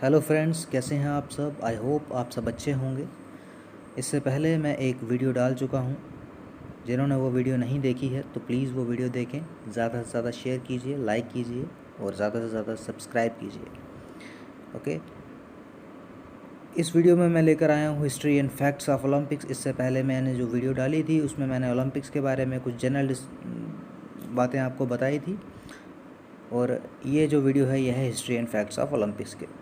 Hello friends, कैसे हैं आप सब। आई होप आप सब अच्छे होंगे। इससे पहले मैं एक वीडियो डाल चुका हूं। जिन्होंने वो वीडियो नहीं देखी है तो प्लीज़ वो वीडियो देखें। ज़्यादा से ज़्यादा शेयर कीजिए, लाइक कीजिए और ज़्यादा से ज़्यादा सब्सक्राइब कीजिए। ओके, इस वीडियो में मैं लेकर आया हूँ history and facts of Olympics. इससे पहले मैंने जो वीडियो डाली थी उसमें मैंने ओलंपिक्स के बारे में कुछ जनरल बातें आपको बताई थी, और ये जो वीडियो है यह है history and facts of Olympics के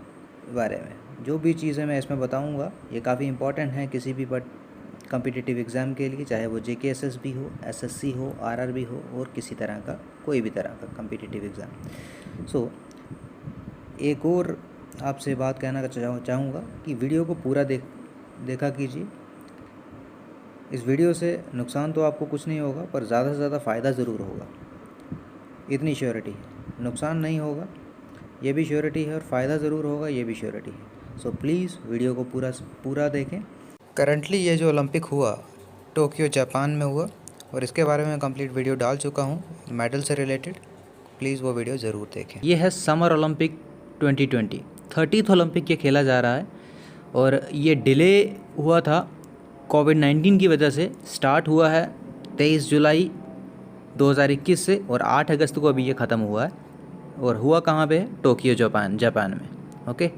बारे में। जो भी चीज़ें मैं इसमें बताऊंगा ये काफ़ी इंपॉर्टेंट है किसी भी कम्पिटिटिव एग्ज़ाम के लिए, चाहे वो JKSS हो, SSC हो, RRB हो और किसी तरह का कोई भी तरह का कम्पिटिटिव एग्ज़ाम। एक और आपसे बात कहना चाहूँगा कि वीडियो को पूरा देखा कीजिए। इस वीडियो से नुकसान तो आपको कुछ नहीं होगा, पर ज़्यादा से ज़्यादा फ़ायदा ज़रूर होगा, इतनी श्योरिटी है। नुकसान नहीं होगा ये भी श्योरिटी है, और फ़ायदा ज़रूर होगा ये भी श्योरिटी है। सो प्लीज़ वीडियो को पूरा देखें। करंटली ये जो ओलंपिक हुआ टोक्यो जापान में हुआ, और इसके बारे में कंप्लीट वीडियो डाल चुका हूँ मेडल से रिलेटेड। प्लीज़ वो वीडियो ज़रूर देखें। ये है समर ओलंपिक 2020, 30th ओलंपिक ये खेला जा रहा है, और ये डिले हुआ था कोविड-19 की वजह से। स्टार्ट हुआ है 23 जुलाई 2021 से, और 8 अगस्त को अभी ये ख़त्म हुआ है। और हुआ कहाँ पे? टोक्यो जापान में। ओके,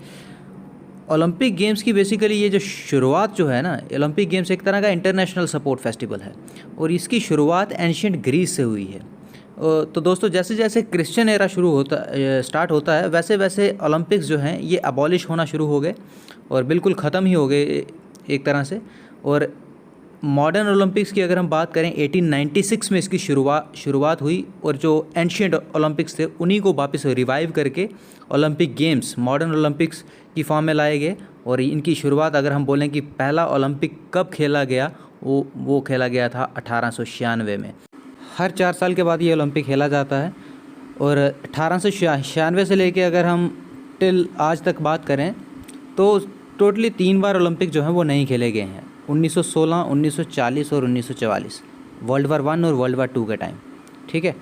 ओलंपिक गेम्स की बेसिकली ये जो शुरुआत जो है ना, ओलंपिक गेम्स एक तरह का इंटरनेशनल सपोर्ट फेस्टिवल है, और इसकी शुरुआत एंशिएंट ग्रीस से हुई है। तो दोस्तों, जैसे जैसे क्रिश्चियन एरा स्टार्ट होता है, वैसे वैसे ओलंपिक्स जो हैं ये अबॉलिश होना शुरू हो गए और बिल्कुल ख़त्म ही हो गए एक तरह से। और मॉडर्न ओलंपिक्स की अगर हम बात करें, 1896 में इसकी शुरुआत हुई, और जो एंशिएंट ओलंपिक्स थे उन्हीं को वापस रिवाइव करके ओलंपिक गेम्स मॉडर्न ओलंपिक्स की फॉर्म में लाए गए। और इनकी शुरुआत अगर हम बोलें कि पहला ओलंपिक कब खेला गया, वो खेला गया था 1896 में। हर 4 साल के बाद ये ओलंपिक खेला जाता है, और 1896 से लेके अगर हम टिल आज तक बात करें तो टोटली 3 बार ओलंपिक जो हैं वो नहीं खेले गए हैं। 1916, 1940 और 1944, वर्ल्ड वार 1 और वर्ल्ड वार 2 के टाइम। ठीक है,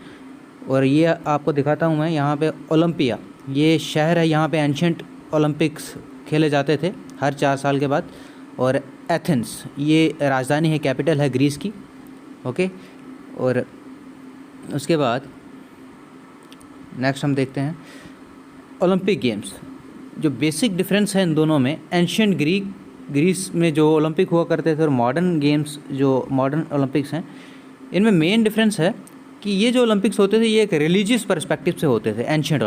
और ये आपको दिखाता हूँ मैं। यहाँ पे ओलंपिया ये शहर है, यहाँ पे एंशिएंट ओलंपिक्स खेले जाते थे हर 4 साल के बाद। और एथेंस ये राजधानी है, कैपिटल है ग्रीस की। ओके, और उसके बाद नेक्स्ट हम देखते हैं ओलंपिक गेम्स। जो बेसिक डिफरेंस है इन दोनों में, एंशिएंट ग्रीस में जो ओलंपिक हुआ करते थे और मॉडर्न गेम्स जो मॉडर्न ओलंपिक्स हैं, इनमें मेन डिफरेंस है कि ये जो ओलंपिक्स होते थे ये एक रिलीजियस पर्सपेक्टिव से होते थे, एंशिएंट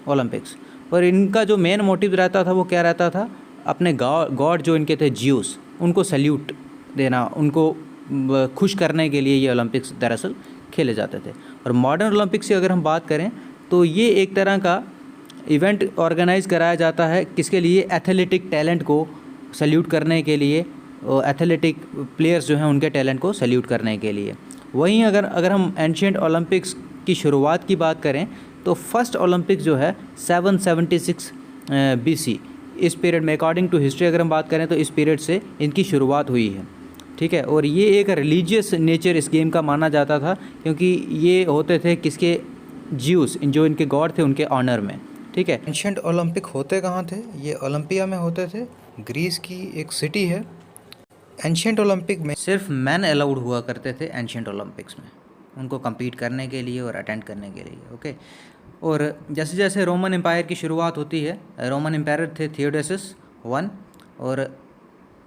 ओलंपिक्स। और इनका जो मेन मोटिव रहता था वो क्या रहता था? अपने गॉड जो इनके थे जियूस, उनको सल्यूट देना, उनको खुश करने के लिए ये ओलंपिक्स दरअसल खेले जाते थे। और मॉडर्न ओलंपिक्स की अगर हम बात करें तो ये एक तरह का इवेंट ऑर्गेनाइज कराया जाता है, किसके लिए? एथलेटिक टैलेंट को सल्यूट करने के लिए, एथलेटिक प्लेयर्स जो हैं उनके टैलेंट को सल्यूट करने के लिए। वहीं अगर हम एंशिएंट ओलंपिक्स की शुरुआत की बात करें तो फर्स्ट ओलंपिक्स जो है 776 BC, इस पीरियड में अकॉर्डिंग टू हिस्ट्री अगर हम बात करें तो इस पीरियड से इनकी शुरुआत हुई है। ठीक है, और ये एक रिलीजियस नेचर इस गेम का माना जाता था, क्योंकि ये होते थे किसके? ज्यूस, जो इनके गॉड थे उनके ऑनर में। ठीक है, एंशिएंट ओलंपिक होते कहाँ थे? ये ओलंपिया में होते थे, ग्रीस की एक सिटी है। एंशिएंट ओलंपिक में सिर्फ मैन अलाउड हुआ करते थे एंशिएंट ओलंपिक्स में, उनको compete करने के लिए और अटेंड करने के लिए। ओके, और जैसे जैसे रोमन एम्पायर की शुरुआत होती है, रोमन एम्पायर थे थियोडोसिस I, और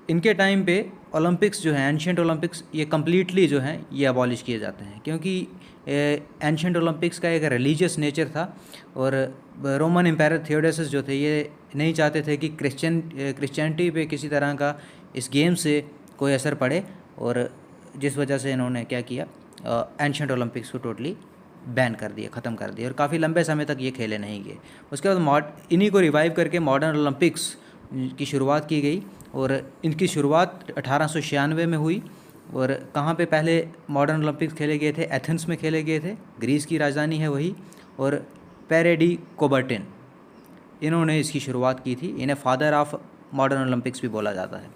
इनके टाइम पे ओलंपिक्स जो हैं एंशिएंट ओलंपिक्स ये कम्प्लीटली जो हैं ये अबॉलिश किए जाते हैं, क्योंकि एंशिएंट ओलंपिक्स का एक रिलीजियस नेचर था। और रोमन एम्पायर थियोडोसिस जो थे ये नहीं चाहते थे कि क्रिश्चियनिटी पे किसी तरह का इस गेम से कोई असर पड़े, और जिस वजह से इन्होंने क्या किया, एंशिएंट ओलंपिक्स को टोटली बैन कर दिया, ख़त्म कर दिया, और काफ़ी लंबे समय तक ये खेले नहीं गए। उसके बाद इन्हीं को रिवाइव करके मॉडर्न ओलंपिक्स की शुरुआत की गई, और इनकी शुरुआत 1896 में हुई। और कहाँ पे पहले मॉडर्न ओलंपिक्स खेले गए थे? एथेंस में खेले गए थे, ग्रीस की राजधानी है वही। और पेरे डी कुबर्टिन, इन्होंने इसकी शुरुआत की थी। इन्हें फादर ऑफ मॉडर्न ओलंपिक्स भी बोला जाता है।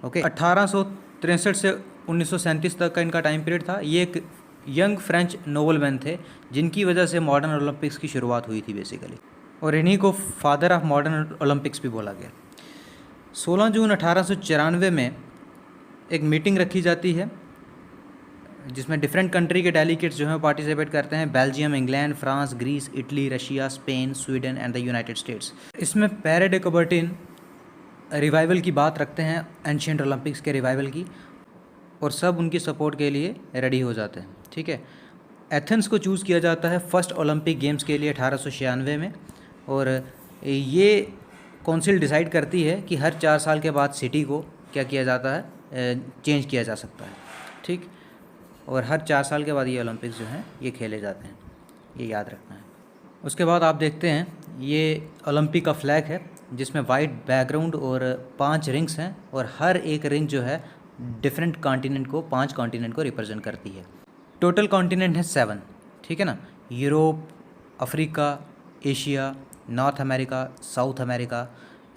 ओके, 1863 से 1937 तक का इनका टाइम पीरियड था। ये एक यंग फ्रेंच नोबलमैन थे जिनकी वजह से मॉडर्न ओलंपिक्स की शुरुआत हुई थी बेसिकली। और इन्हीं को फादर ऑफ मॉडर्न ओलंपिक्स भी बोला गया। 16 जून 1894 में एक मीटिंग रखी जाती है जिसमें डिफरेंट कंट्री के डेलीगेट्स जो हैं पार्टिसिपेट करते हैं। Belgium, England, France, Greece, Italy, Russia, Spain, Sweden and the United States. इसमें पेरे डे कुबर्टिन रिवाइवल की बात रखते हैं, एंशिएंट ओलंपिक्स के रिवाइवल की, और सब उनकी सपोर्ट के लिए रेडी हो जाते हैं। ठीक है, एथेंस को चूज़ किया जाता है फर्स्ट ओलंपिक गेम्स के लिए 1896 में, और ये काउंसिल डिसाइड करती है कि हर 4 साल के बाद सिटी को क्या किया जाता है, चेंज किया जा सकता है। ठीक, और हर 4 साल के बाद ये ओलंपिक्स जो हैं ये खेले जाते हैं, ये याद रखना है। उसके बाद आप देखते हैं ये ओलंपिक का फ्लैग है जिसमें वाइट बैकग्राउंड और 5 रिंग्स हैं, और हर एक रिंग जो है डिफरेंट कॉन्टिनेंट को, 5 कॉन्टिनेंट को रिप्रेजेंट करती है। टोटल कॉन्टिनेंट है 7, ठीक है ना। Europe, Africa, Asia, north America, south America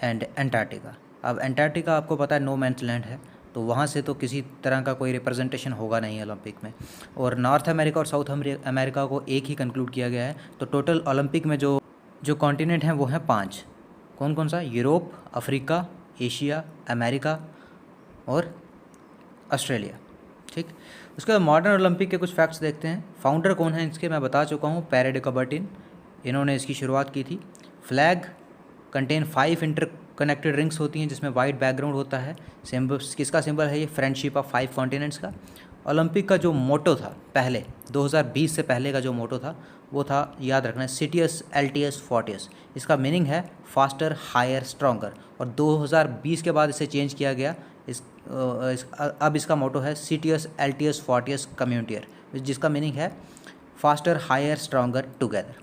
and Antarctica. अब अंटार्कटिका आपको पता है नो मैंस लैंड है, तो वहाँ से तो किसी तरह का कोई रिप्रेजेंटेशन होगा नहीं ओलंपिक में। और नॉर्थ अमेरिका और साउथ अमेरिका को एक ही कंक्लूड किया गया है। तो टोटल ओलंपिक में जो कॉन्टिनेंट हैं वो हैं 5। कौन कौन सा? यूरोप, अफ्रीका, एशिया, अमेरिका और ऑस्ट्रेलिया। ठीक, उसके बाद मॉडर्न ओलंपिक के कुछ फैक्ट्स देखते हैं। फाउंडर कौन है इसके, मैं बता चुका हूँ, पेरे डे कुबर्टिन, इन्होंने इसकी शुरुआत की थी। Flag contain 5 inter connected rings होती हैं जिसमें वाइट बैकग्राउंड होता है। सिंबल किसका सिंबल है? ये फ्रेंडशिप ऑफ 5 कॉन्टिनेंट्स का। ओलंपिक का जो मोटो था पहले 2020 से पहले का जो मोटो था वो था, याद रखना है, सिटियस एल्टियस फोर्टियस। इसका मीनिंग है फास्टर, हायर, स्ट्रॉन्गर। और 2020 के बाद इसे चेंज किया गया। अब इसका मोटो है सिटियस एल्टियस फोर्टियस कम्युनिटियर, जिसका मीनिंग है फास्टर, हायर, स्ट्रॉन्गर टुगेदर।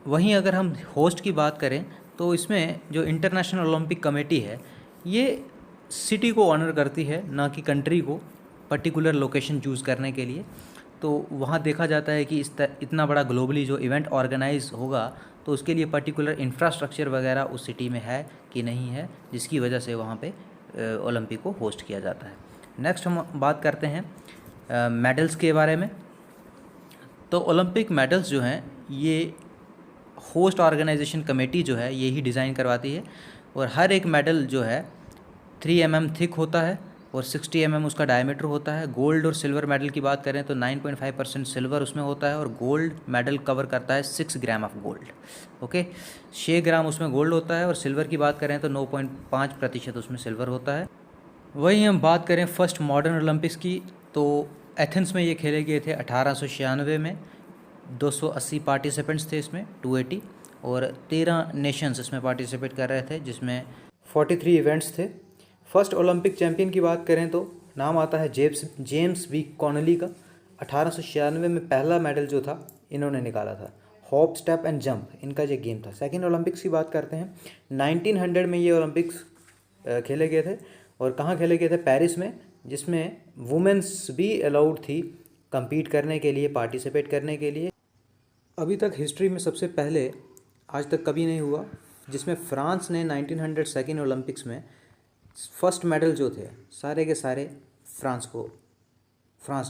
वहीं अगर हम होस्ट की बात करें तो इसमें जो इंटरनेशनल ओलंपिक कमेटी है ये सिटी को ऑनर करती है, ना कि कंट्री को पर्टिकुलर लोकेशन चूज़ करने के लिए। तो वहाँ देखा जाता है कि इतना बड़ा ग्लोबली जो इवेंट ऑर्गेनाइज होगा तो उसके लिए पर्टिकुलर इंफ्रास्ट्रक्चर वगैरह उस सिटी में है कि नहीं है, जिसकी वजह से वहाँ पे ओलंपिक को होस्ट किया जाता है। नेक्स्ट हम बात करते हैं मेडल्स के बारे में। तो ओलंपिक मेडल्स जो हैं ये होस्ट ऑर्गेनाइजेशन कमेटी जो है ये ही डिज़ाइन करवाती है, और हर एक मेडल जो है 3 mm थिक होता है और 60 mm उसका डायमीटर होता है। गोल्ड और सिल्वर मेडल की बात करें तो 9.5% सिल्वर उसमें होता है, और गोल्ड मेडल कवर करता है 6 ग्राम ऑफ गोल्ड। ओके, 6 ग्राम उसमें गोल्ड होता है, और सिल्वर की बात करें तो 9.5% उसमें सिल्वर होता है। वहीं हम बात करें फर्स्ट मॉडर्न ओलंपिक्स की, तो एथेंस में ये खेले गए थे 1896 में। 280 पार्टिसिपेंट्स थे इसमें, 280, और 13 नेशंस इसमें पार्टिसिपेट कर रहे थे, जिसमें 43 इवेंट्स थे। फर्स्ट ओलंपिक चैंपियन की बात करें तो नाम आता है जेम्स बी कॉनली का। 1896 में पहला मेडल जो था इन्होंने निकाला था। हॉप, स्टेप एंड जंप इनका ये गेम था। सेकेंड ओलंपिक्स की बात करते हैं, 1900 में ये ओलंपिक्स खेले गए थे, और कहाँ खेले गए थे? पेरिस में, जिसमें वुमेंस भी अलाउड थी compete करने के लिए, पार्टिसिपेट करने के लिए। अभी तक हिस्ट्री में सबसे पहले, आज तक कभी नहीं हुआ, जिसमें फ्रांस ने 1900 सेकेंड ओलंपिक्स में फर्स्ट मेडल जो थे सारे के सारे फ्रांस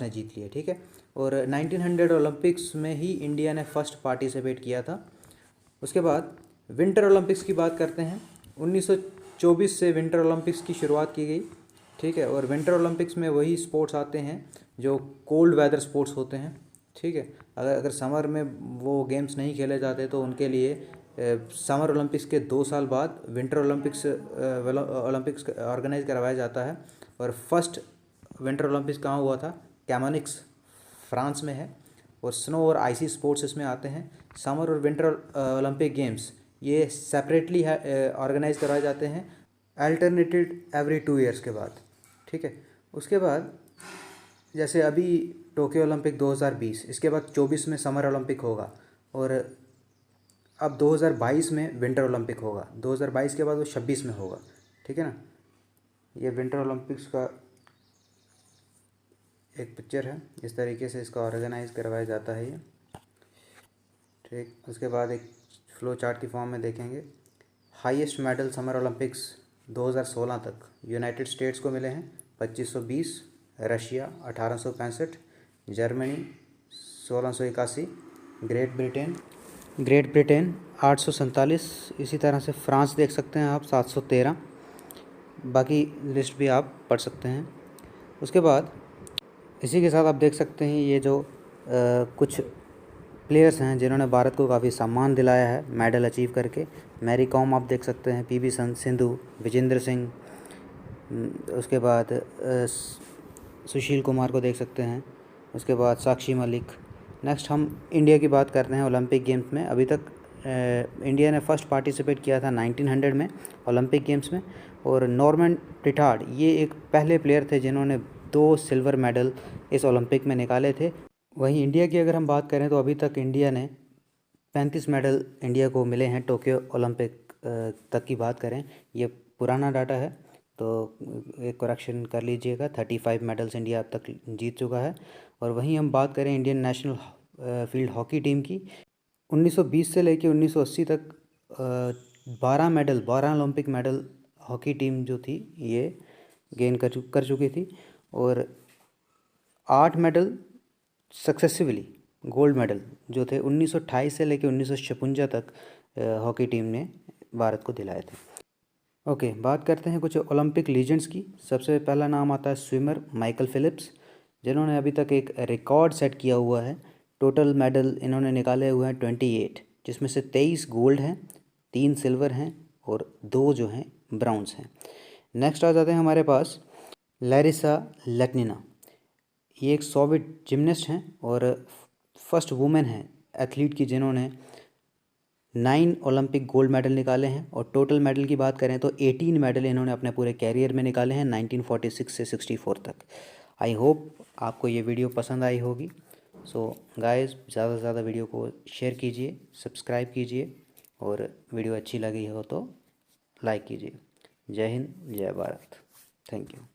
ने जीत लिए। ठीक है, और 1900 ओलंपिक्स में ही इंडिया ने फर्स्ट पार्टिसिपेट किया था। उसके बाद विंटर ओलंपिक्स की बात करते हैं। 1924 से विंटर ओलंपिक्स की शुरुआत की गई। ठीक है, और विंटर ओलंपिक्स में वही स्पोर्ट्स आते हैं जो कोल्ड वेदर स्पोर्ट्स होते हैं। ठीक है, अगर समर में वो गेम्स नहीं खेले जाते तो उनके लिए समर ओलंपिक्स के 2 साल बाद विंटर ओलंपिक्स ऑर्गेनाइज करवाया जाता है। और फर्स्ट विंटर ओलंपिक्स कहाँ हुआ था? कैमोनिक्स, फ्रांस में है, और स्नो और आइसी स्पोर्ट्स इसमें आते हैं। समर और विंटर ओलंपिक गेम्स ये सेपरेटली ऑर्गेनाइज करवाए जाते हैं, अल्टरनेटेड एवरी 2 ईयर्स के बाद। ठीक है, उसके बाद जैसे अभी टोक्यो ओलंपिक 2020, इसके बाद 24 में समर ओलंपिक होगा, और अब 2022 में विंटर ओलंपिक होगा। 2022 के बाद वो 26 में होगा। ठीक है ना, ये विंटर ओलंपिक्स का एक पिक्चर है, इस तरीके से इसका ऑर्गेनाइज करवाया जाता है ये। ठीक, उसके बाद एक फ्लो चार्ट की फॉर्म में देखेंगे। हाईएस्ट मेडल समर ओलंपिक्स 2016 तक यूनाइटेड स्टेट्स को मिले हैं 2520, Russia 1865, Germany 1681, great Britain great Britain 847, इसी तरह से फ्रांस देख सकते हैं आप 713, बाकी लिस्ट भी आप पढ़ सकते हैं। उसके बाद इसी के साथ आप देख सकते हैं ये जो कुछ प्लेयर्स हैं जिन्होंने भारत को काफ़ी सम्मान दिलाया है मेडल अचीव करके। मैरी कॉम आप देख सकते हैं, पीवी सिंधु, विजेंद्र सिंह, उसके बाद सुशील कुमार को देख सकते हैं, उसके बाद साक्षी मलिक। नेक्स्ट हम इंडिया की बात करते हैं ओलंपिक गेम्स में। अभी तक इंडिया ने फर्स्ट पार्टिसिपेट किया था 1900 में ओलंपिक गेम्स में, और नॉर्मन प्रिटार्ड ये एक पहले प्लेयर थे जिन्होंने 2 सिल्वर मेडल इस ओलंपिक में निकाले थे। वहीं इंडिया की अगर हम बात करें तो अभी तक इंडिया ने 35 मेडल इंडिया को मिले हैं। टोक्यो ओलंपिक तक की बात करें, ये पुराना डाटा है तो एक करेक्शन कर लीजिएगा। 35 मेडल्स इंडिया अब तक जीत चुका है। और वहीं हम बात करें Indian national field hockey team की, 1920 से लेकर 1980 तक 12 ओलंपिक मेडल हॉकी टीम जो थी ये गेन कर चुकी थी, और 8 मेडल सक्सेसिवली गोल्ड मेडल जो थे 1928 से लेकर 1956 तक हॉकी टीम ने भारत को दिलाए थे। ओके, बात करते हैं कुछ ओलंपिक लीजेंड्स की। सबसे पहला नाम आता है स्विमर माइकल फिलिप्स, जिन्होंने अभी तक एक रिकॉर्ड सेट किया हुआ है। टोटल मेडल इन्होंने निकाले हुए हैं 28, जिसमें से 23 गोल्ड हैं, 3 सिल्वर हैं और 2 जो हैं ब्राउन्स हैं। नेक्स्ट आ जाते हैं हमारे पास लैरिसा लैटिनिना। ये एक सोवियत जिमनास्ट हैं और फर्स्ट वुमेन हैं एथलीट की जिन्होंने 9 ओलंपिक गोल्ड मेडल निकाले हैं। और टोटल मेडल की बात करें तो 18 मेडल इन्होंने अपने पूरे कैरियर में निकाले हैं 1946 से 64 तक। आई होप आपको ये वीडियो पसंद आई होगी। सो गाइस, ज़्यादा से ज़्यादा वीडियो को शेयर कीजिए, सब्सक्राइब कीजिए, और वीडियो अच्छी लगी हो तो लाइक कीजिए। जय हिंद, जय भारत। Thank you.